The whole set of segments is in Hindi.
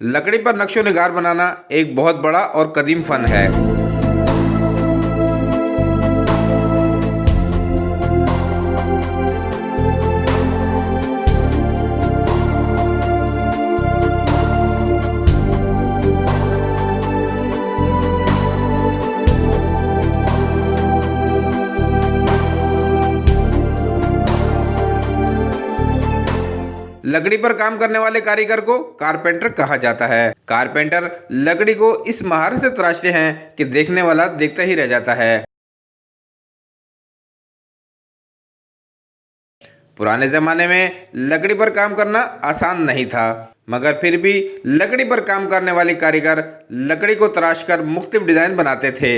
लकड़ी पर नक्शो निगार बनाना एक बहुत बड़ा और कदीम फन है। लकड़ी पर काम करने वाले कारीगर को कारपेंटर कहा जाता है। कारपेंटर लकड़ी को इस महारत से तराशते हैं कि देखने वाला देखता ही रह जाता है। पुराने जमाने में लकड़ी पर काम करना आसान नहीं था, मगर फिर भी लकड़ी पर काम करने वाले कारीगर लकड़ी को तराशकर मुख्तलिफ डिजाइन बनाते थे।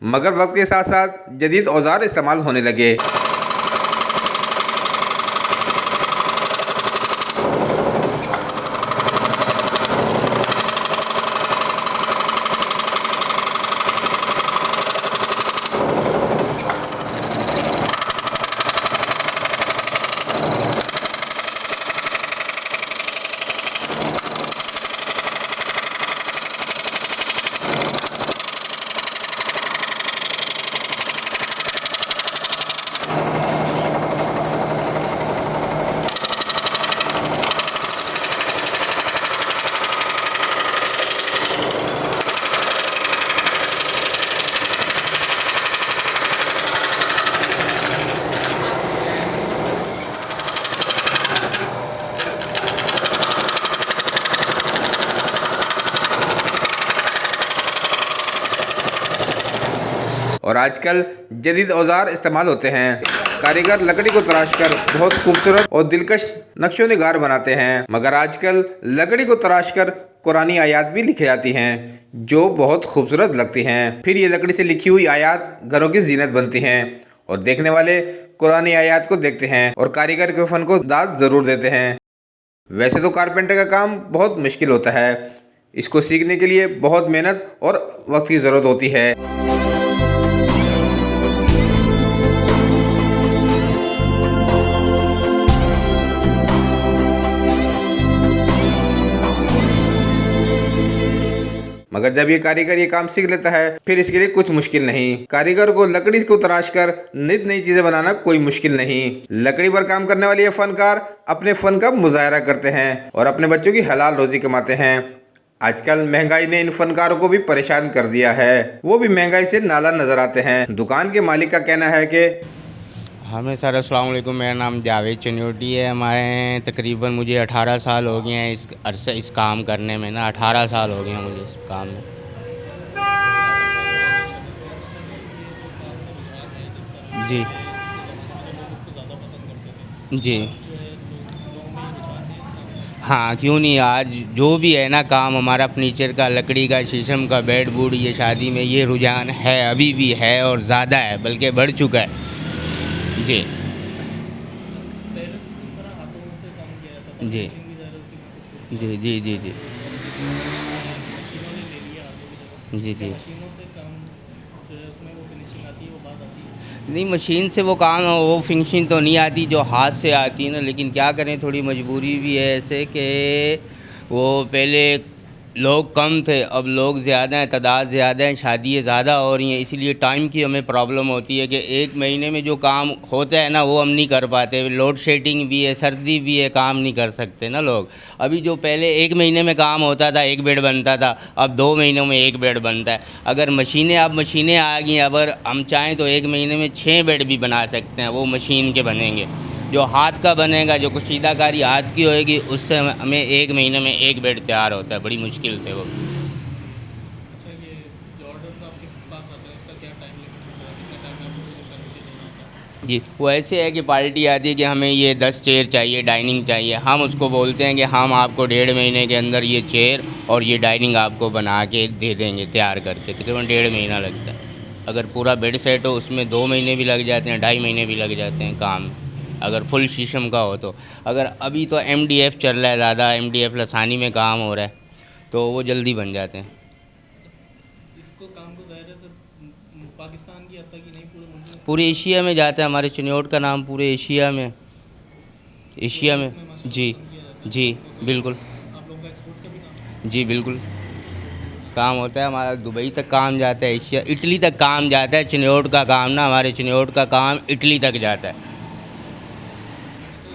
मगर वक्त के साथ साथ जदीद औजार इस्तेमाल होने लगे। और आजकल जदीद औजार इस्तेमाल होते हैं। कारीगर लकड़ी को तराशकर बहुत खूबसूरत और दिलकश नक्शो निगार बनाते हैं। मगर आजकल लकड़ी को तराशकर कुरानी आयात भी लिखी जाती हैं जो बहुत खूबसूरत लगती हैं। फिर ये लकड़ी से लिखी हुई आयात घरों की जीनत बनती हैं और देखने वाले कुरानी आयात को देखते हैं और कारीगर के फन को दाद ज़रूर देते हैं। वैसे तो कारपेंटर का काम बहुत मुश्किल होता है। इसको सीखने के लिए बहुत मेहनत और वक्त की ज़रूरत होती है। मगर जब ये कारीगर ये काम सीख लेता है फिर इसके लिए कुछ मुश्किल नहीं। कारीगर को लकड़ी को तराश कर नित नई चीजें बनाना कोई मुश्किल नहीं। लकड़ी पर काम करने वाले ये फनकार अपने फन का मुजाहरा करते हैं और अपने बच्चों की हलाल रोजी कमाते हैं। आजकल महंगाई ने इन फनकारों को भी परेशान कर दिया है। वो भी महंगाई से नाला नजर आते हैं। दुकान के मालिक का कहना है कि हमें सर अस्सलाम वालेकुम, मेरा नाम जावेद चन्योटी है। हमारे तकरीबन मुझे 18 साल हो गए हैं इस काम करने में ना। 18 साल हो गए हैं मुझे इस काम में। जी जी हाँ, क्यों नहीं। आज जो भी है ना काम हमारा फर्नीचर का, लकड़ी का, शीशम का, बेड बूड, ये शादी में ये रुझान है, अभी भी है और ज़्यादा है, बल्कि बढ़ चुका है। जी पहले तो दूसरा हाथों से काम किया जाता था, जी मशीन भी ज़्यादा उसी में जी जी जी जी मशीनों ने ले लिया हाथों की जगह। जी क्या जी मशीनों से काम जो है उसमें वो फिनिशिंग आती है, वो बात आती है? नहीं, मशीन से वो काम वो फिनिशिंग तो नहीं आती जो हाथ से आती है ना, लेकिन क्या करें, थोड़ी मजबूरी भी है ऐसे कि वो पहले लोग कम थे, अब लोग ज़्यादा हैं, तादाद ज़्यादा हैं, शादियाँ ज़्यादा हो रही हैं, इसीलिए टाइम की हमें प्रॉब्लम होती है कि एक महीने में जो काम होता है ना वो हम नहीं कर पाते। लोड शेडिंग भी है, सर्दी भी है, काम नहीं कर सकते ना लोग। अभी जो पहले एक महीने में काम होता था, एक बेड बनता था, अब 2 महीनों में एक बेड बनता है। अगर मशीनें आ गई, अगर हम चाहें तो एक महीने में 6 बेड भी बना सकते हैं, वो मशीन के बनेंगे। जो हाथ का बनेगा, जो कशीदाकारी हाथ की होएगी, उससे हमें एक महीने में एक बेड तैयार होता है, बड़ी मुश्किल से वो। अच्छा, ये जो ऑर्डर्स आपके पास आते हैं उसका क्या टाइम लिमिट होता है? कितना टाइम में आपको वो करके देना होता है? जी, वो ऐसे है कि पार्टी आती है कि हमें ये 10 चेयर चाहिए, डाइनिंग चाहिए, हम उसको बोलते हैं कि हम आपको 1.5 महीने के अंदर ये चेयर और ये डाइनिंग आपको बना के दे देंगे तैयार करके। तकरीबन 1.5 महीना लगता है। अगर पूरा बेड सेट हो उसमें 2 महीने भी लग जाते हैं, 2.5 महीने भी लग जाते हैं काम, अगर फुल शीशम का हो तो। अगर अभी तो MDF चल रहा है ज़्यादा, MDF लसानी में काम हो रहा है, तो वो जल्दी बन जाते हैं। इसको काम को ज़्यादातर पाकिस्तान की हद तक ही नहीं, पूरे मुल्क में पूरे एशिया में जाता है, हमारे चिन्योट का नाम पूरे एशिया में माशाल्लाह जी पसंद किया जाता है। जी बिल्कुल आप लोगों का एक्सपोर्ट का भी काम है? जी बिल्कुल काम होता है हमारा। दुबई तक काम जाता है, एशिया इटली तक काम जाता है। चिन्योट का काम ना, हमारे चिन्योट का काम इटली तक जाता है। तो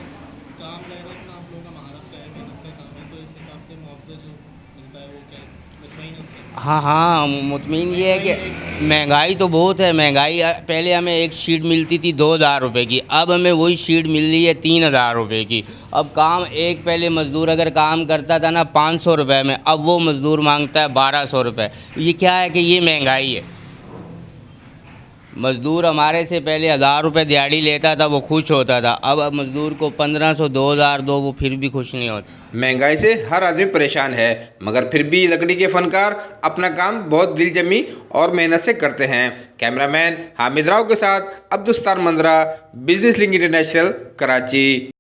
काम लहरा इतना आप लोगों का महारत का है, मेहनत का काम है, तो इस हिसाब से मुआवजा जो मिलता है वो क्या मुतमईन है उससे? हाँ हाँ, मुतमिन ये है कि महंगाई तो बहुत है। महंगाई पहले हमें एक शीट मिलती थी 2,000 रुपये की, अब हमें वही शीट मिल रही है 3,000 रुपये की। अब काम एक पहले मज़दूर अगर काम करता था ना 500 रुपये में, अब वो मज़दूर मांगता है 1,200 रुपये। ये क्या है कि ये महंगाई है। मज़दूर हमारे से पहले 1,000 रुपये दिहाड़ी लेता था, वो खुश होता था। अब मज़दूर को 1,500 2,000 दो, वो फिर भी खुश नहीं होता। महंगाई से हर आदमी परेशान है, मगर फिर भी लकड़ी के फनकार अपना काम बहुत दिलजमी और मेहनत से करते हैं। कैमरामैन हामिद राव के साथ Abdussattar Mandra, business link international, Karachi.